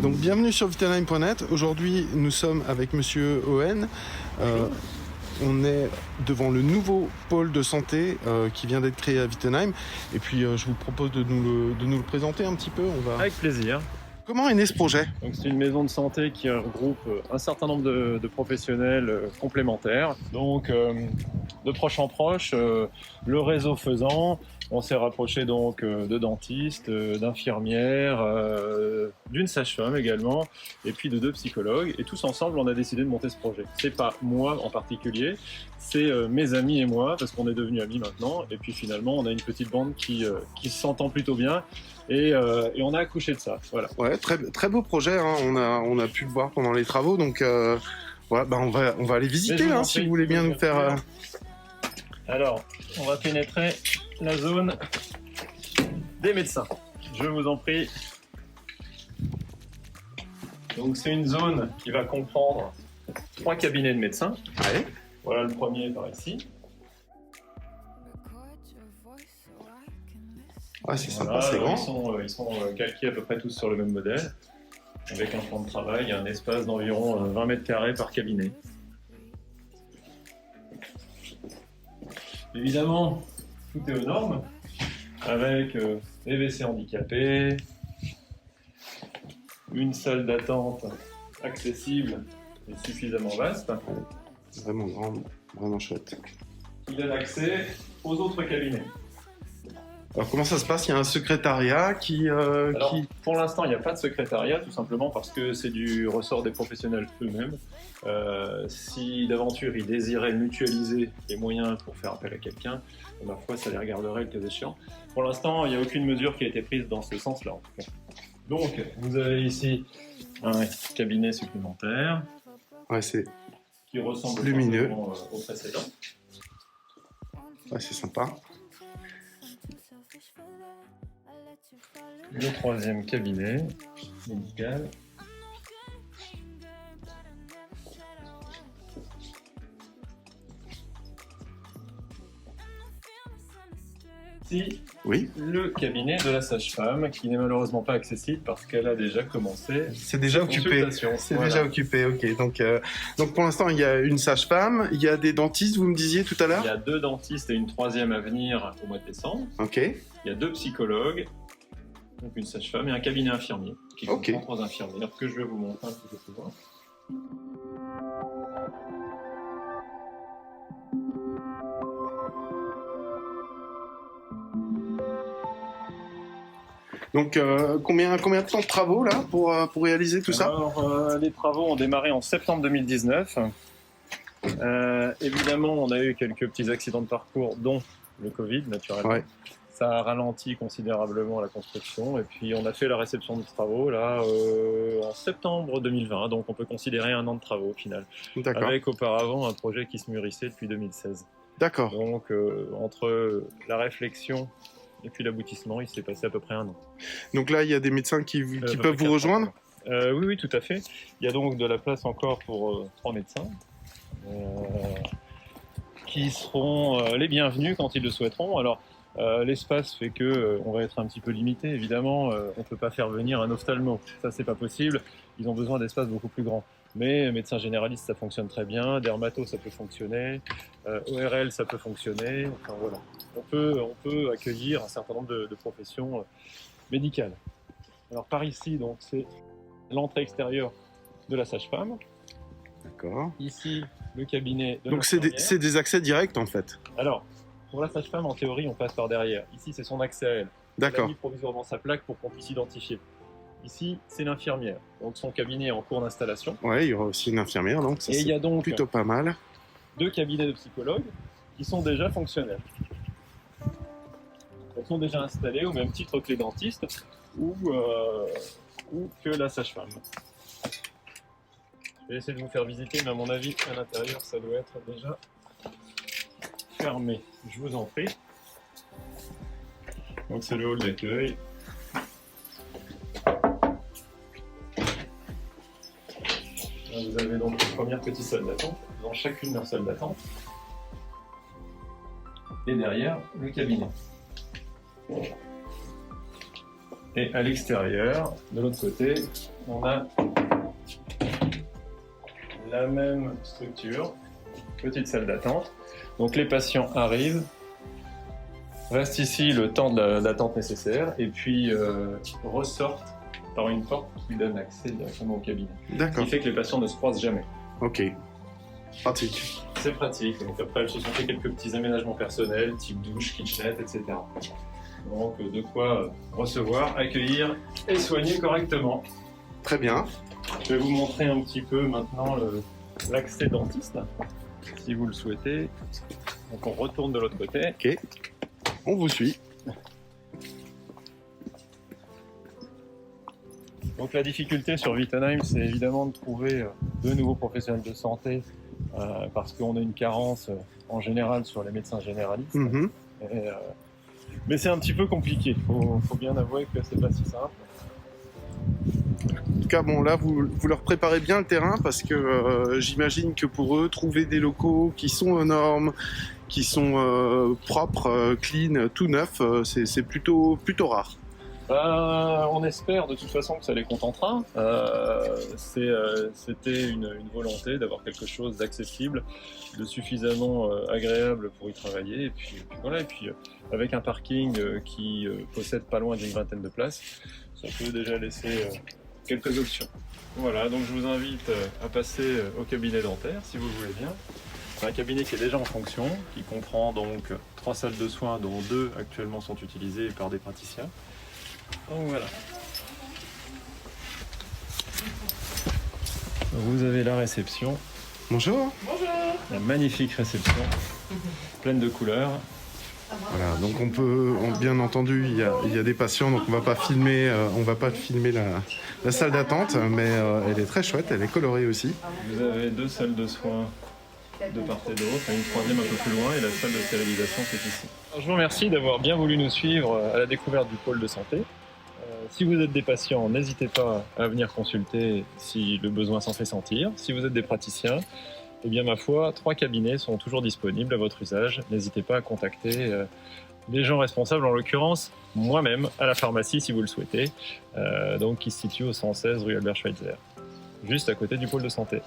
Donc bienvenue sur Wittenheim.net. Aujourd'hui nous sommes avec Monsieur Owen. On est devant le nouveau pôle de santé qui vient d'être créé à Wittenheim. Et puis je vous propose de nous le présenter un petit peu. Avec plaisir. Comment est né ce projet ? Donc, c'est une maison de santé qui regroupe un certain nombre de professionnels complémentaires. Donc de proche en proche, le réseau faisant, on s'est rapproché donc de dentistes, d'infirmières, d'une sage-femme également, et puis de 2 psychologues. Et tous ensemble, on a décidé de monter ce projet. C'est pas moi en particulier, c'est mes amis et moi, parce qu'on est devenus amis maintenant. Et puis finalement, on a une petite bande qui s'entend plutôt bien. Et on a accouché de ça. Voilà. Ouais, très beau projet. Hein. On a pu le voir pendant les travaux. Donc voilà, on va aller visiter si vous voulez bien nous faire. Alors, on va pénétrer la zone des médecins. Je vous en prie. Donc c'est une zone qui va comprendre 3 cabinets de médecins. Ouais. Voilà le premier par ici. Ah, c'est sympa, voilà, c'est grand. Ils sont calqués à peu près tous sur le même modèle, avec un plan de travail et un espace d'environ 20 mètres carrés par cabinet. Évidemment, tout est aux normes, avec des WC handicapés, une salle d'attente accessible et suffisamment vaste, Vraiment grand, vraiment chouette. qui donne accès aux autres cabinets. Alors comment ça se passe ? Il y a un secrétariat Alors, pour l'instant, il n'y a pas de secrétariat, tout simplement parce que c'est du ressort des professionnels eux-mêmes. Si d'aventure ils désiraient mutualiser les moyens pour faire appel à quelqu'un, ma foi, ça les regarderait le cas échéant. Pour l'instant, il n'y a aucune mesure qui a été prise dans ce sens-là, en tout cas. Donc, vous avez ici un cabinet supplémentaire. Ouais, c'est qui ressemble lumineux au précédent. Ouais, c'est sympa. Le 3e cabinet médical. Ici, oui. Le cabinet de la sage-femme qui n'est malheureusement pas accessible parce qu'elle a déjà commencé. C'est déjà occupé. C'est voilà. déjà occupé, ok. Donc pour l'instant, il y a une sage-femme, il y a des dentistes, vous me disiez tout à l'heure ? Il y a 2 dentistes et une 3e à venir au mois de décembre. Ok. Il y a 2 psychologues, donc une sage-femme et un cabinet infirmier qui comprend 3 infirmières que je vais vous montrer un petit peu plus loin. Donc combien de temps de travaux là pour réaliser tout ça ? Alors, les travaux ont démarré en septembre 2019. Évidemment, on a eu quelques petits accidents de parcours, dont le Covid, naturellement. Ouais. Ça a ralenti considérablement la construction. Et puis, on a fait la réception des travaux là en septembre 2020. Donc, on peut considérer 1 an de travaux au final. D'accord. Avec auparavant un projet qui se mûrissait depuis 2016. D'accord. Donc, entre la réflexion et puis l'aboutissement, il s'est passé à peu près 1 an. Donc là, il y a des médecins qui peuvent vous rejoindre ? Oui, tout à fait. Il y a donc de la place encore pour 3 médecins qui seront les bienvenus quand ils le souhaiteront. Alors, l'espace fait que on va être un petit peu limité, évidemment. On ne peut pas faire venir un ophtalmo. Ça, c'est pas possible. Ils ont besoin d'espaces beaucoup plus grands. Mais médecin généraliste, ça fonctionne très bien. Dermato, ça peut fonctionner. ORL, ça peut fonctionner. Enfin, voilà. On peut accueillir un certain nombre de professions médicales. Alors, par ici, donc, c'est l'entrée extérieure de la sage-femme. D'accord. Ici, le cabinet de Donc c'est des accès directs en fait. Alors, pour la sage-femme, en théorie, on passe par derrière. Ici, c'est son accès à elle. D'accord. Elle a mis provisoirement sa plaque pour qu'on puisse identifier. Ici, c'est l'infirmière. Donc, son cabinet est en cours d'installation. Ouais, il y aura aussi une infirmière, donc ça, et il y a donc plutôt pas mal. 2 cabinets de psychologues qui sont déjà fonctionnels. Ils sont déjà installés au même titre que les dentistes ou que la sage-femme. Je vais essayer de vous faire visiter, mais à mon avis, à l'intérieur, ça doit être déjà fermé. Je vous en prie. Donc, c'est le hall d'accueil. Là, vous avez donc une première petite salle d'attente, dans chacune leur salle d'attente. Et derrière, le cabinet. Et à l'extérieur, de l'autre côté, on a la même structure, petite salle d'attente. Donc les patients arrivent, restent ici le temps de l'attente nécessaire et puis ressortent par une porte qui donne accès directement au cabinet. Ce D'accord. qui fait que les patients ne se croisent jamais. Ok. Pratique. C'est pratique. Donc après, elles se sont fait quelques petits aménagements personnels, type douche, kitchenette, etc. Donc de quoi recevoir, accueillir et soigner correctement. Très bien. Je vais vous montrer un petit peu maintenant l'accès dentiste, si vous le souhaitez. Donc on retourne de l'autre côté. Ok. On vous suit. Donc la difficulté sur Wittenheim, c'est évidemment de trouver de nouveaux professionnels de santé parce qu'on a une carence en général sur les médecins généralistes. Mhm. Mais c'est un petit peu compliqué. Faut bien avouer que c'est pas si simple. En tout cas, bon, là, vous leur préparez bien le terrain parce que j'imagine que pour eux, trouver des locaux qui sont aux normes, qui sont propres, clean, tout neuf, c'est plutôt rare. On espère de toute façon que ça les contentera. C'était une volonté d'avoir quelque chose d'accessible, de suffisamment agréable pour y travailler. Et puis voilà. Et puis avec un parking qui possède pas loin d'une vingtaine de places, ça peut déjà laisser quelques options. Voilà, donc je vous invite à passer au cabinet dentaire si vous le voulez bien. C'est un cabinet qui est déjà en fonction, qui comprend donc 3 salles de soins dont 2 actuellement sont utilisées par des praticiens. Donc voilà. Vous avez la réception, Bonjour. la magnifique réception, pleine de couleurs. Voilà, donc bien entendu, il y a des patients, donc on va pas filmer la salle d'attente, mais elle est très chouette, elle est colorée aussi. Vous avez 2 salles de soins de part et d'autre, et une troisième un peu plus loin, et la salle de stérilisation c'est ici. Alors, je vous remercie d'avoir bien voulu nous suivre à la découverte du pôle de santé. Si vous êtes des patients, n'hésitez pas à venir consulter si le besoin s'en fait sentir. Si vous êtes des praticiens, eh bien ma foi, 3 cabinets sont toujours disponibles à votre usage. N'hésitez pas à contacter les gens responsables, en l'occurrence moi-même, à la pharmacie si vous le souhaitez, donc qui se situe au 116 rue Albert Schweitzer, juste à côté du pôle de santé.